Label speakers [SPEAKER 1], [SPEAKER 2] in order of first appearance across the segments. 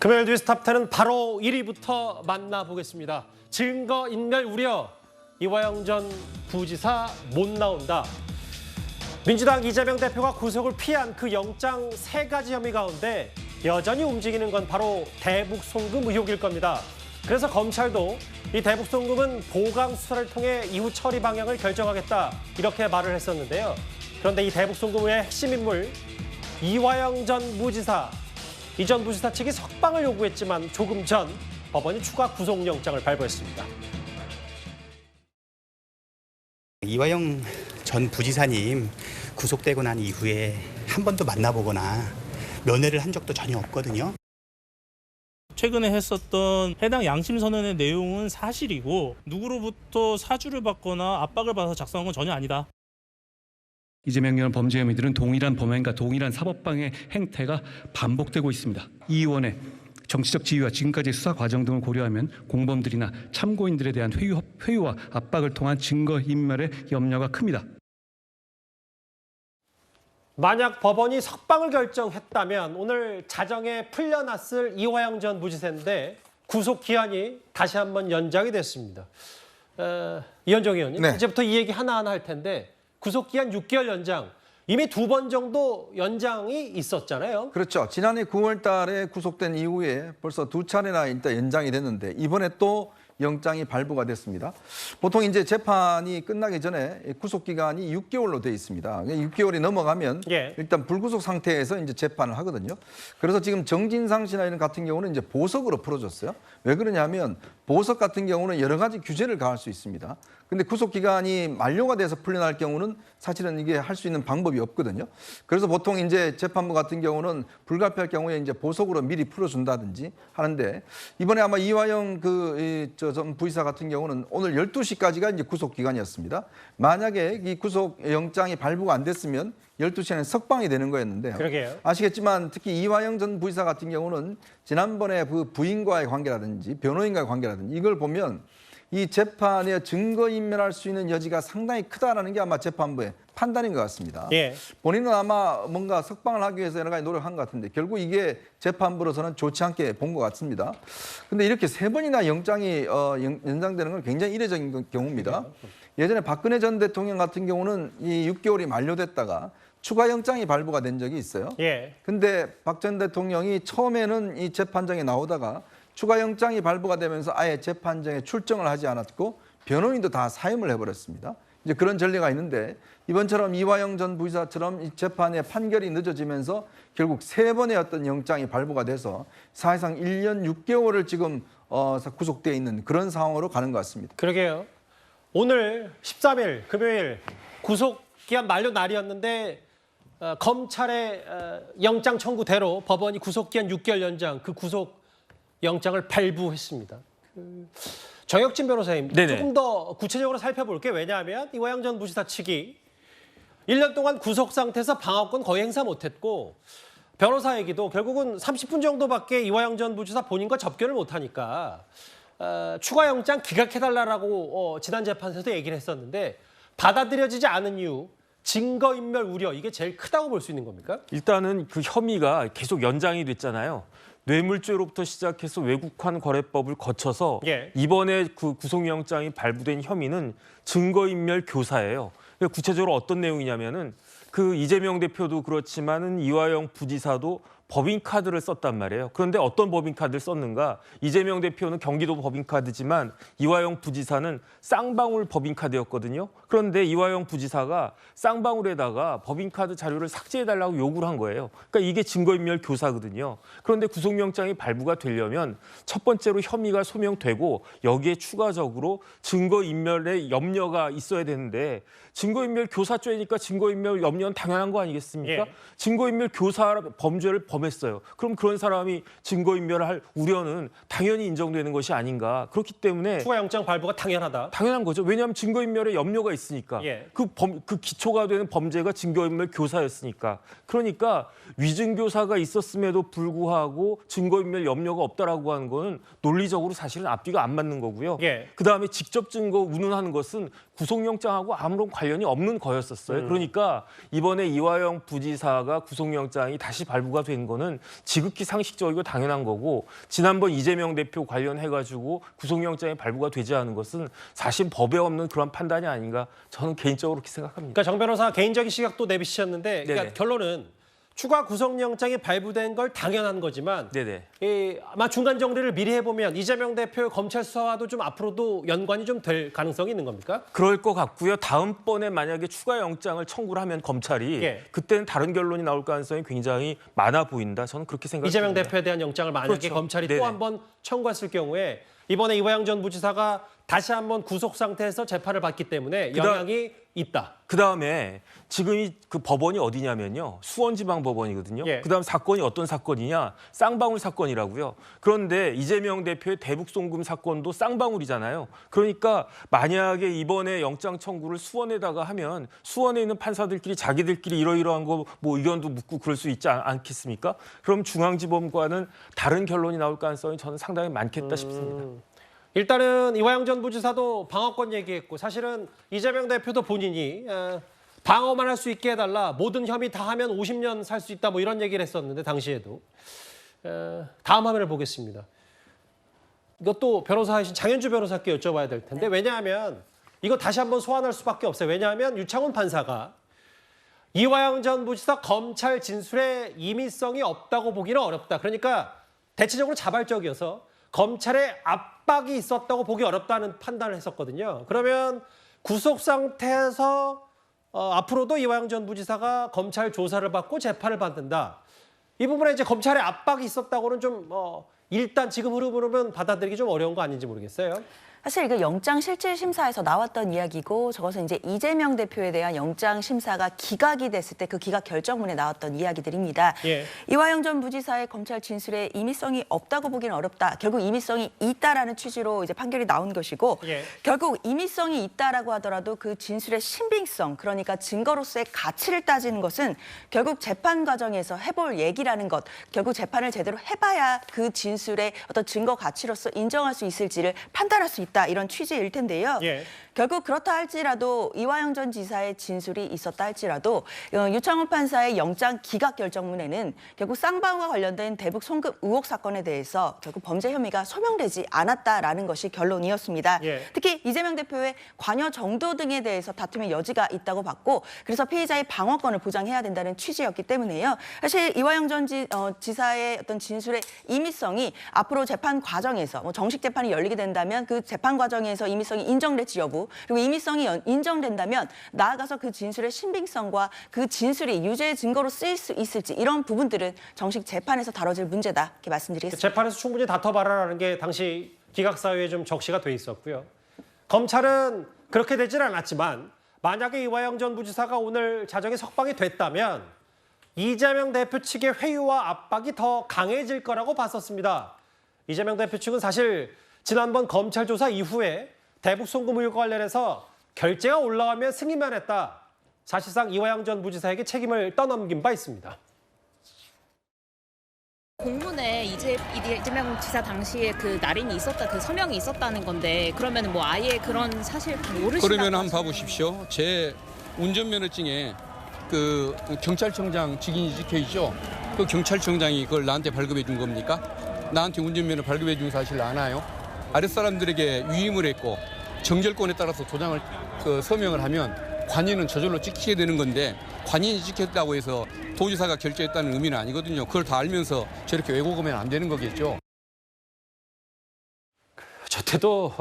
[SPEAKER 1] 금요일 뉴스 탑10은 바로 1위부터 만나보겠습니다. 증거인멸 우려, 이화영 전 부지사 못 나온다. 민주당 이재명 대표가 구속을 피한 그 영장 3가지 혐의 가운데 여전히 움직이는 건 바로 대북 송금 의혹일 겁니다. 그래서 검찰도 이 대북 송금은 보강 수사를 통해 이후 처리 방향을 결정하겠다 이렇게 말을 했었는데요. 그런데 이 대북 송금의 핵심 인물 이화영 전 부지사, 이 전 부지사 측이 석방을 요구했지만 조금 전 법원이 추가 구속영장을 발부했습니다.
[SPEAKER 2] 이화영 전 부지사님 구속되고 난 이후에 한 번도 만나보거나 면회를 한 적도 전혀 없거든요.
[SPEAKER 3] 최근에 했었던 해당 양심선언의 내용은 사실이고 누구로부터 사주를 받거나 압박을 받아서 작성한 건 전혀 아니다.
[SPEAKER 4] 이재명 의원 범죄 혐의들은 동일한 범행과 동일한 사법방해 행태가 반복되고 있습니다. 이 의원의 정치적 지위와 지금까지의 수사 과정 등을 고려하면 공범들이나 참고인들에 대한 회유와 압박을 통한 증거인멸의 염려가 큽니다.
[SPEAKER 1] 만약 법원이 석방을 결정했다면 오늘 자정에 풀려났을 이화영 전 부지사인데 구속 기한이 다시 한번 연장이 됐습니다. 이현정 의원님,
[SPEAKER 5] 네.
[SPEAKER 1] 이제부터 이 얘기 하나하나 할 텐데 구속 기한 6개월 연장, 이미 2번 정도 연장이 있었잖아요.
[SPEAKER 5] 그렇죠. 지난해 9월 달에 구속된 이후에 벌써 2차례나 일단 연장이 됐는데 이번에 또 영장이 발부가 됐습니다. 보통 이제 재판이 끝나기 전에 구속 기간이 6개월로 돼 있습니다. 6개월이 넘어가면 일단 불구속 상태에서 이제 재판을 하거든요. 그래서 지금 정진상 씨나 이런 같은 경우는 이제 보석으로 풀어줬어요. 왜 그러냐면 보석 같은 경우는 여러 가지 규제를 가할 수 있습니다. 근데 구속 기간이 만료가 돼서 풀려날 경우는 사실은 이게 할 수 있는 방법이 없거든요. 그래서 보통 이제 재판부 같은 경우는 불가피할 경우에 이제 보석으로 미리 풀어준다든지 하는데 이번에 아마 이화영 전 부지사 같은 경우는 오늘 12시까지가 이제 구속 기간이었습니다. 만약에 이 구속 영장이 발부가 안 됐으면 12시에는 석방이 되는 거였는데요.
[SPEAKER 1] 그러게요.
[SPEAKER 5] 아시겠지만 특히 이화영 전 부지사 같은 경우는 지난번에 그 부인과의 관계라든지 변호인과의 관계라든지 이걸 보면 이 재판에 증거인멸할 수 있는 여지가 상당히 크다라는 게 아마 재판부의 판단인 것 같습니다. 본인은 아마 뭔가 석방을 하기 위해서 여러 가지 노력한 것 같은데 결국 이게 재판부로서는 좋지 않게 본 것 같습니다. 근데 이렇게 3번이나 영장이 연장되는 건 굉장히 이례적인 경우입니다. 예전에 박근혜 전 대통령 같은 경우는 이 6개월이 만료됐다가 추가 영장이 발부가 된 적이 있어요. 근데 박 전 대통령이 처음에는 이 재판장에 나오다가 추가 영장이 발부가 되면서 아예 재판장에 출정을 하지 않았고 변호인도 다 사임을 해버렸습니다. 이제 그런 전례가 있는데 이번처럼 이화영 전 부지사처럼 이 재판의 판결이 늦어지면서 결국 3번의 어떤 영장이 발부가 돼서 사실상 1년 6개월을 지금 구속되어 있는 그런 상황으로 가는 것 같습니다.
[SPEAKER 1] 그러게요. 오늘 13일 금요일 구속 기한 만료 날이었는데 검찰의 영장 청구대로 법원이 구속 기한 6개월 연장, 그 구속 영장을 발부했습니다. 정혁진 변호사님, 조금 더 구체적으로 살펴볼게요. 왜냐하면 이화영 전 부지사 측이 1년 동안 구속 상태에서 방어권 거의 행사 못했고 변호사 얘기도 결국은 30분 정도밖에 이화영 전 부지사 본인과 접견을 못하니까 추가 영장 기각해달라고 지난 재판에서도 얘기를 했었는데 받아들여지지 않은 이유, 증거인멸 우려, 이게 제일 크다고 볼 수 있는 겁니까?
[SPEAKER 6] 일단은 그 혐의가 계속 연장이 됐잖아요. 뇌물죄로부터 시작해서 외국환 거래법을 거쳐서 이번에 그 구속영장이 발부된 혐의는 증거인멸 교사예요. 구체적으로 어떤 내용이냐면은 그 이재명 대표도 그렇지만은 이화영 부지사도 법인카드를 썼단 말이에요. 그런데 어떤 법인카드를 썼는가? 이재명 대표는 경기도 법인카드지만 이화영 부지사는 쌍방울 법인카드였거든요. 그런데 이화영 부지사가 쌍방울에다가 법인카드 자료를 삭제해달라고 요구를 한 거예요. 그러니까 이게 증거인멸 교사거든요. 그런데 구속영장이 발부가 되려면 첫 번째로 혐의가 소명되고 여기에 추가적으로 증거인멸의 염려가 있어야 되는데 증거인멸 교사죄니까 증거인멸 염려는 당연한 거 아니겠습니까? 증거인멸 교사 범죄를 범했어요. 그럼 그런 사람이 증거인멸을 할 우려는 당연히 인정되는 것이 아닌가. 그렇기 때문에
[SPEAKER 1] 추가 영장 발부가 당연하다.
[SPEAKER 6] 당연한 거죠. 왜냐하면 증거인멸에 염려가 있으니까. 그 기초가 되는 범죄가 증거인멸 교사였으니까. 그러니까 위증교사가 있었음에도 불구하고 증거인멸 염려가 없다라고 하는 거는 논리적으로 사실은 앞뒤가 안 맞는 거고요. 그다음에 직접 증거 운운하는 것은 구속영장하고 아무런 관련이 없는 거였었어요. 그러니까 이번에 이화영 부지사가 구속영장이 다시 발부가 된 거는 지극히 상식적이고 당연한 거고 지난번 이재명 대표 관련해가지고 구속영장이 발부가 되지 않은 것은 사실 법에 없는 그런 판단이 아닌가 저는 개인적으로 그렇게 생각합니다.
[SPEAKER 1] 그러니까 정 변호사 개인적인 시각도 내비치셨는데 그러니까
[SPEAKER 6] 네네.
[SPEAKER 1] 결론은 추가 구속영장이 발부된 걸 당연한 거지만
[SPEAKER 6] 네네.
[SPEAKER 1] 아마 중간 정리를 미리 해보면 이재명 대표 검찰 수사와도 좀 앞으로도 연관이 좀 될 가능성이 있는 겁니까?
[SPEAKER 6] 그럴 것 같고요. 다음번에 만약에 추가 영장을 청구를 하면 검찰이
[SPEAKER 1] 예.
[SPEAKER 6] 그때는 다른 결론이 나올 가능성이 굉장히 많아 보인다. 저는 그렇게 생각합니다.
[SPEAKER 1] 이재명 대표에 대한 영장을 만약에
[SPEAKER 6] 그렇죠.
[SPEAKER 1] 검찰이
[SPEAKER 6] 네네.
[SPEAKER 1] 또 한 번 청구했을 경우에 이번에 이화영 전 부지사가 다시 한번 구속 상태에서 재판을 받기 때문에 영향이 있다.
[SPEAKER 6] 그다음에 지금 그 법원이 어디냐면요. 수원지방법원이거든요.
[SPEAKER 1] 예.
[SPEAKER 6] 그다음 사건이 어떤 사건이냐. 쌍방울 사건이라고요. 그런데 이재명 대표의 대북송금 사건도 쌍방울이잖아요. 그러니까 만약에 이번에 영장 청구를 수원에다가 하면 수원에 있는 판사들끼리 자기들끼리 이러이러한 거 뭐 의견도 묻고 그럴 수 있지 않겠습니까? 그럼 중앙지법과는 다른 결론이 나올 가능성이 저는 상당히 많겠다 싶습니다.
[SPEAKER 1] 일단은 이화영 전 부지사도 방어권 얘기했고 사실은 이재명 대표도 본인이 방어만 할 수 있게 해달라. 모든 혐의 다 하면 50년 살 수 있다. 뭐 이런 얘기를 했었는데 당시에도. 다음 화면을 보겠습니다. 이것도 변호사이신 장현주 변호사께 여쭤봐야 될 텐데 왜냐하면 이거 다시 한번 소환할 수밖에 없어요. 왜냐하면 유창훈 판사가 이화영 전 부지사 검찰 진술에 임의성이 없다고 보기는 어렵다. 그러니까 대체적으로 자발적이어서 검찰의 압박이 있었다고 보기 어렵다는 판단을 했었거든요. 그러면 구속 상태에서 앞으로도 이화영 전 부지사가 검찰 조사를 받고 재판을 받는다. 이 부분에 이제 검찰의 압박이 있었다고는 좀 일단 지금 흐름으로는 받아들이기 좀 어려운 거 아닌지 모르겠어요.
[SPEAKER 7] 사실 이게 영장실질심사에서 나왔던 이야기고 저것은 이제 이재명 대표에 대한 영장심사가 기각이 됐을 때 그 기각 결정문에 나왔던 이야기들입니다.
[SPEAKER 1] 예.
[SPEAKER 7] 이화영 전 부지사의 검찰 진술에 임의성이 없다고 보기는 어렵다. 결국 임의성이 있다라는 취지로 이제 판결이 나온 것이고
[SPEAKER 1] 예.
[SPEAKER 7] 결국 임의성이 있다라고 하더라도 그 진술의 신빙성, 그러니까 증거로서의 가치를 따지는 것은 결국 재판 과정에서 해볼 얘기라는 것, 결국 재판을 제대로 해봐야 그 진술의 어떤 증거 가치로서 인정할 수 있을지를 판단할 수 있다. 이런 취지일 텐데요.
[SPEAKER 1] 예.
[SPEAKER 7] 결국 그렇다 할지라도 이화영 전 지사의 진술이 있었다 할지라도 유창훈 판사의 영장 기각 결정문에는 결국 쌍방울과 관련된 대북 송금 의혹 사건에 대해서 결국 범죄 혐의가 소명되지 않았다라는 것이 결론이었습니다.
[SPEAKER 1] 예.
[SPEAKER 7] 특히 이재명 대표의 관여 정도 등에 대해서 다툼의 여지가 있다고 봤고 그래서 피의자의 방어권을 보장해야 된다는 취지였기 때문에요. 사실 이화영 전 지사의 어떤 진술의 임의성이 앞으로 재판 과정에서 정식 재판이 열리게 된다면 그 재판 과정에서 임의성이 인정될지 여부 그리고 임의성이 인정된다면 나아가서 그 진술의 신빙성과 그 진술이 유죄의 증거로 쓰일 수 있을지 이런 부분들은 정식 재판에서 다뤄질 문제다 이렇게 말씀드리겠습니다.
[SPEAKER 1] 재판에서 충분히 다퉈봐라라는 게 당시 기각사유에 좀 적시가 돼 있었고요. 검찰은 그렇게 되질 않았지만 만약에 이화영 전 부지사가 오늘 자정에 석방이 됐다면 이재명 대표 측의 회유와 압박이 더 강해질 거라고 봤었습니다. 이재명 대표 측은 사실 지난번 검찰 조사 이후에 대북 송금 의혹 관련해서 결재가 올라가면 승인만 했다. 사실상 이화영 전 부지사에게 책임을 떠넘긴 바 있습니다.
[SPEAKER 8] 공문에 이재명 지사 당시에 그 날인이 있었다, 그 서명이 있었다는 건데 그러면 뭐 아예 그런 사실 모르시다고
[SPEAKER 9] 그러면 한번 봐보십시오. 제 운전면허증에 그 경찰청장 직인이 찍혀 있죠. 그 경찰청장이 그걸 나한테 발급해 준 겁니까? 나한테 운전면허 발급해 준 사실 아나요? 아랫사람들에게 위임을 했고 정결권에 따라서 도장을 서명을 하면 관인은 저절로 찍히게 되는 건데 관인이 찍혔다고 해서 도지사가 결재했다는 의미는 아니거든요. 그걸 다 알면서 저렇게 왜곡하면 안 되는 거겠죠.
[SPEAKER 1] 저 때도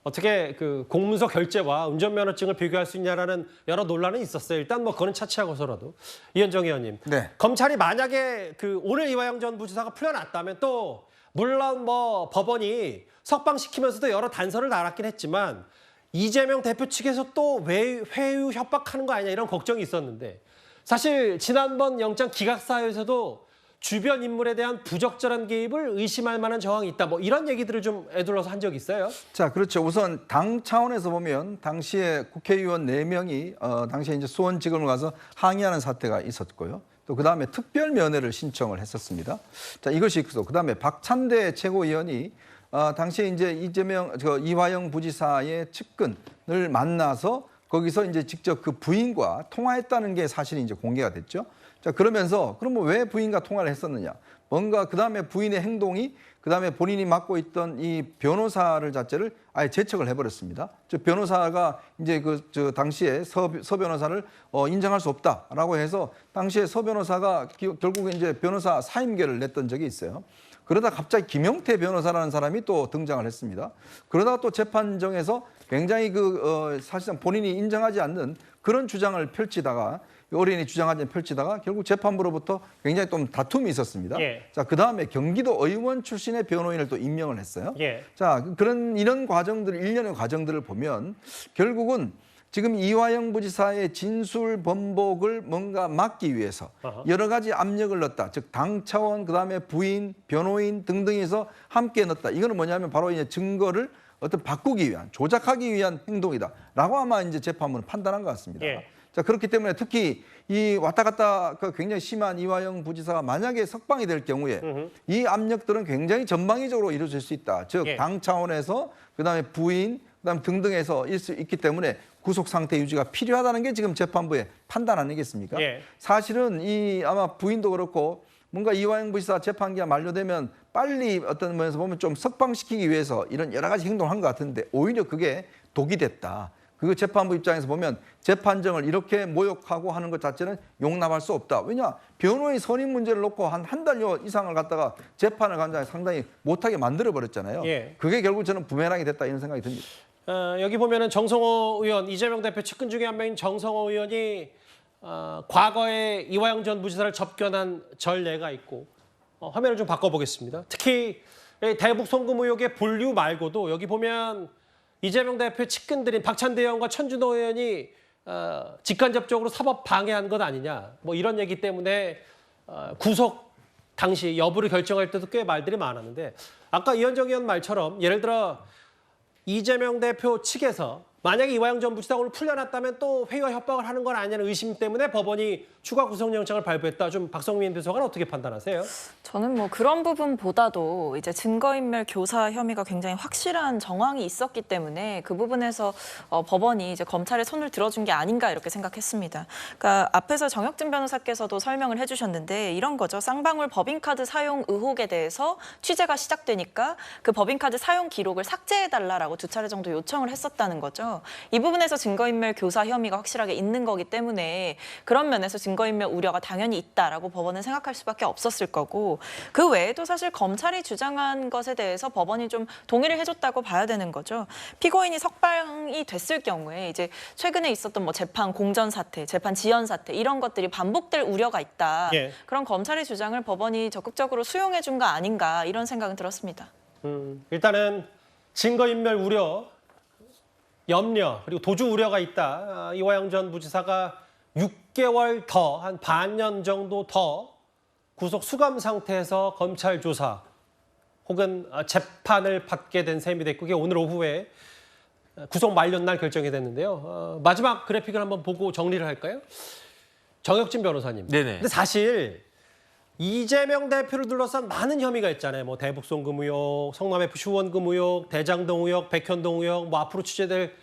[SPEAKER 1] 어떻게 그 공문서 결재와 운전면허증을 비교할 수 있냐라는 여러 논란은 있었어요. 일단 뭐 그거는 차치하고서라도 이현정 의원님,
[SPEAKER 5] 네.
[SPEAKER 1] 검찰이 만약에 그 오늘 이화영 전 부지사가 풀려났다면 또 물론 뭐 법원이 석방시키면서도 여러 단서를 달았긴 했지만 이재명 대표 측에서 또 회유 협박하는 거 아니냐 이런 걱정이 있었는데 사실 지난번 영장 기각사유에서도 주변 인물에 대한 부적절한 개입을 의심할 만한 정황이 있다. 뭐 이런 얘기들을 좀 애둘러서 한 적이 있어요.
[SPEAKER 5] 자, 그렇죠. 우선 당 차원에서 보면 당시에 국회의원 4명이 당시에 이제 수원지검을 가서 항의하는 사태가 있었고요. 또 그다음에 특별 면회를 신청을 했었습니다. 자, 이것이 있고 그다음에 박찬대 최고위원이 당시에 이제 이화영 부지사의 측근을 만나서 거기서 이제 직접 그 부인과 통화했다는 게 사실이 이제 공개가 됐죠. 자, 그러면서 그러면 왜 부인과 통화를 했었느냐? 뭔가 그다음에 부인의 행동이 그다음에 본인이 맡고 있던 이 변호사를 자체를 아예 제척을 해버렸습니다. 저 변호사가 이제 저 당시에 서 변호사를 인정할 수 없다라고 해서 당시에 서 변호사가 결국에 이제 변호사 사임계를 냈던 적이 있어요. 그러다 갑자기 김용태 변호사라는 사람이 또 등장을 했습니다. 그러다가 또 재판정에서 굉장히 사실상 본인이 인정하지 않는 그런 주장을 펼치다가 어린이 주장하지 펼치다가 결국 재판부로부터 굉장히 좀 다툼이 있었습니다.
[SPEAKER 1] 예.
[SPEAKER 5] 자, 그다음에 경기도 의원 출신의 변호인을 또 임명을 했어요.
[SPEAKER 1] 예.
[SPEAKER 5] 자, 이런 과정들, 일련의 과정들을 보면 결국은 지금 이화영 부지사의 진술 번복을 뭔가 막기 위해서 여러 가지 압력을 넣었다. 즉, 당 차원, 그다음에 부인, 변호인 등등에서 함께 넣었다. 이거는 뭐냐면 바로 이제 증거를 어떤 바꾸기 위한, 조작하기 위한 행동이다라고 아마 이제 재판부는 판단한 것 같습니다.
[SPEAKER 1] 예.
[SPEAKER 5] 자, 그렇기 때문에 특히 이 왔다 갔다 굉장히 심한 이화영 부지사가 만약에 석방이 될 경우에 이 압력들은 굉장히 전방위적으로 이루어질 수 있다. 즉,
[SPEAKER 1] 예.
[SPEAKER 5] 당 차원에서 그다음에 부인, 그다음 등등에서 일 수 있기 때문에 구속 상태 유지가 필요하다는 게 지금 재판부의 판단 아니겠습니까?
[SPEAKER 1] 예.
[SPEAKER 5] 사실은 이 아마 부인도 그렇고 뭔가 이화영 부지사 재판기가 만료되면 빨리 어떤 면에서 보면 좀 석방시키기 위해서 이런 여러 가지 행동을 한 것 같은데 오히려 그게 독이 됐다. 그 재판부 입장에서 보면 재판정을 이렇게 모욕하고 하는 것 자체는 용납할 수 없다. 왜냐? 변호인 선임 문제를 놓고 한 달여 이상을 갖다가 재판을 간다면 상당히 못하게 만들어버렸잖아요.
[SPEAKER 1] 예.
[SPEAKER 5] 그게 결국 저는 부메랑이 됐다 이런 생각이 듭니다.
[SPEAKER 1] 여기 보면은 정성호 의원, 이재명 대표 측근 중에 한 명인 정성호 의원이 과거에 이화영 전 부지사를 접견한 전례가 있고 화면을 좀 바꿔보겠습니다. 특히 대북 송금 의혹의 본류 말고도 여기 보면 이재명 대표 측근들인 박찬대 의원과 천준호 의원이 직간접적으로 사법 방해한 것 아니냐 뭐 이런 얘기 때문에 구속 당시 여부를 결정할 때도 꽤 말들이 많았는데 아까 이현정 의원 말처럼 예를 들어 이재명 대표 측에서 만약에 이화영 전 부지사 오늘 풀려났다면 또 회유와 협박을 하는 건 아니냐는 의심 때문에 법원이 추가 구속영장을 발부했다. 좀 박성민 비서관 어떻게 판단하세요?
[SPEAKER 10] 저는 뭐 그런 부분보다도 이제 증거인멸 교사 혐의가 굉장히 확실한 정황이 있었기 때문에 그 부분에서 법원이 이제 검찰의 손을 들어준 게 아닌가 이렇게 생각했습니다. 그러니까 앞에서 정혁진 변호사께서도 설명을 해주셨는데 이런 거죠. 쌍방울 법인카드 사용 의혹에 대해서 취재가 시작되니까 그 법인카드 사용 기록을 삭제해달라라고 2차례 정도 요청을 했었다는 거죠. 이 부분에서 증거인멸 교사 혐의가 확실하게 있는 거기 때문에 그런 면에서 증거인멸 우려가 당연히 있다라고 법원은 생각할 수밖에 없었을 거고 그 외에도 사실 검찰이 주장한 것에 대해서 법원이 좀 동의를 해줬다고 봐야 되는 거죠. 피고인이 석방이 됐을 경우에 이제 최근에 있었던 뭐 재판 공전 사태, 재판 지연 사태 이런 것들이 반복될 우려가 있다.
[SPEAKER 1] 예.
[SPEAKER 10] 그런 검찰의 주장을 법원이 적극적으로 수용해 준 거 아닌가 이런 생각은 들었습니다.
[SPEAKER 1] 일단은 증거인멸 우려, 염려 그리고 도주 우려가 있다. 이화영 전 부지사가 6개월 더, 한 반년 정도 더 구속 수감 상태에서 검찰 조사 혹은 재판을 받게 된 셈이 됐고 그게 오늘 오후에 구속 만료날 결정이 됐는데요. 마지막 그래픽을 한번 보고 정리를 할까요? 정혁진 변호사님.
[SPEAKER 6] 네네.
[SPEAKER 1] 근데 사실 이재명 대표를 둘러싼 많은 혐의가 있잖아요. 뭐 대북 송금 의혹, 성남FC 후원금 의혹, 대장동 의혹, 백현동 의혹, 뭐 앞으로 취재될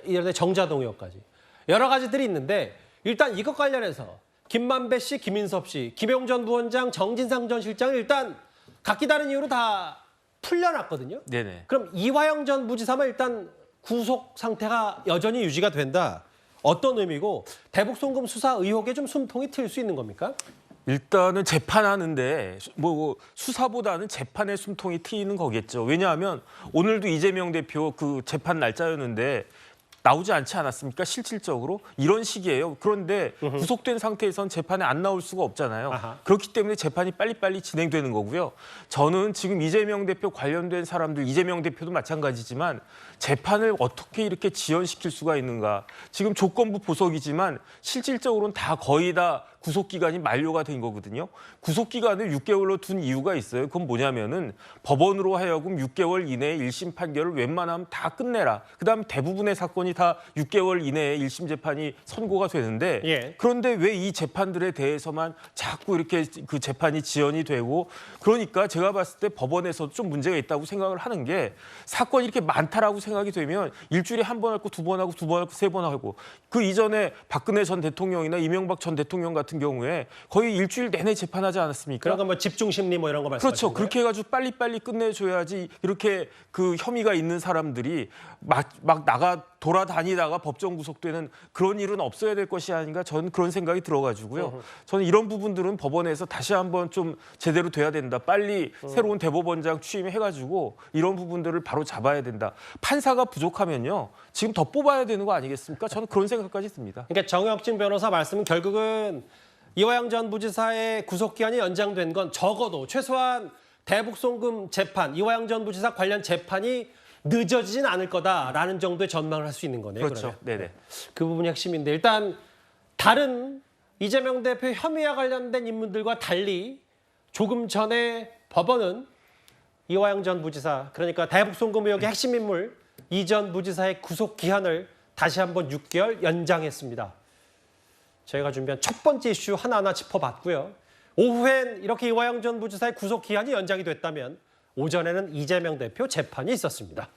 [SPEAKER 1] 이런 정자동 의혹까지 여러 가지들이 있는데 일단 이것 관련해서 김만배 씨, 김인섭 씨, 김용 전 부원장, 정진상 전 실장을 일단 각기 다른 이유로 다 풀려났거든요.
[SPEAKER 6] 네네.
[SPEAKER 1] 그럼 이화영 전 부지사만 일단 구속 상태가 여전히 유지가 된다. 어떤 의미고 대북 송금 수사 의혹에 좀 숨통이 트일 수 있는 겁니까?
[SPEAKER 6] 일단은 재판하는데 뭐 수사보다는 재판에 숨통이 트이는 거겠죠. 왜냐하면 오늘도 이재명 대표 그 재판 날짜였는데 나오지 않지 않았습니까? 실질적으로 이런 식이에요. 그런데 구속된 상태에선 재판에 안 나올 수가 없잖아요.
[SPEAKER 1] 아하.
[SPEAKER 6] 그렇기 때문에 재판이 빨리빨리 진행되는 거고요. 저는 지금 이재명 대표 관련된 사람들, 이재명 대표도 마찬가지지만 재판을 어떻게 이렇게 지연시킬 수가 있는가. 지금 조건부 보석이지만 실질적으로는 다 거의 다 구속 기간이 만료가 된 거거든요. 구속 기간을 6개월로 둔 이유가 있어요. 그건 뭐냐면은 법원으로 하여금 6개월 이내에 1심 판결을 웬만하면 다 끝내라. 그다음 대부분의 사건이 다 6개월 이내에 1심 재판이 선고가 되는데
[SPEAKER 1] 예.
[SPEAKER 6] 그런데 왜 이 재판들에 대해서만 자꾸 이렇게 그 재판이 지연이 되고 그러니까 제가 봤을 때 법원에서도 좀 문제가 있다고 생각을 하는 게 사건이 이렇게 많다라고 생각이 되면 일주일에 한 번 하고 두 번 하고 두 번 하고 세 번 하고 그 이전에 박근혜 전 대통령이나 이명박 전 대통령 같은 경우에 거의 일주일 내내 재판하지 않았습니까?
[SPEAKER 1] 그런 거 뭐 집중 심리 뭐 이런 거 말씀하시는
[SPEAKER 6] 그렇죠. 그렇게 해가지고 빨리빨리 끝내줘야지 이렇게 그 혐의가 있는 사람들이 막 나가 돌아다니다가 법정 구속되는 그런 일은 없어야 될 것이 아닌가 저는 그런 생각이 들어가지고요. 저는 이런 부분들은 법원에서 다시 한번 좀 제대로 돼야 된다. 빨리 새로운 대법원장 취임해가지고 이런 부분들을 바로 잡아야 된다. 판사가 부족하면요. 지금 더 뽑아야 되는 거 아니겠습니까? 저는 그런 생각까지 듭니다.
[SPEAKER 1] 그러니까 정혁진 변호사 말씀은 결국은 이화영 전 부지사의 구속기한이 연장된 건 적어도 최소한 대북송금 재판, 이화영 전 부지사 관련 재판이 늦어지진 않을 거다라는 정도의 전망을 할 수 있는 거네요.
[SPEAKER 6] 그렇죠. 네네.
[SPEAKER 1] 그 부분이 핵심인데 일단 다른 이재명 대표 혐의와 관련된 인물들과 달리 조금 전에 법원은 이화영 전 부지사, 그러니까 대북송금 의혹의 핵심 인물 이 전 부지사의 구속 기한을 다시 한번 6개월 연장했습니다. 저희가 준비한 첫 번째 이슈 하나하나 짚어봤고요. 오후엔 이렇게 이화영 전 부지사의 구속 기한이 연장이 됐다면 오전에는 이재명 대표 재판이 있었습니다.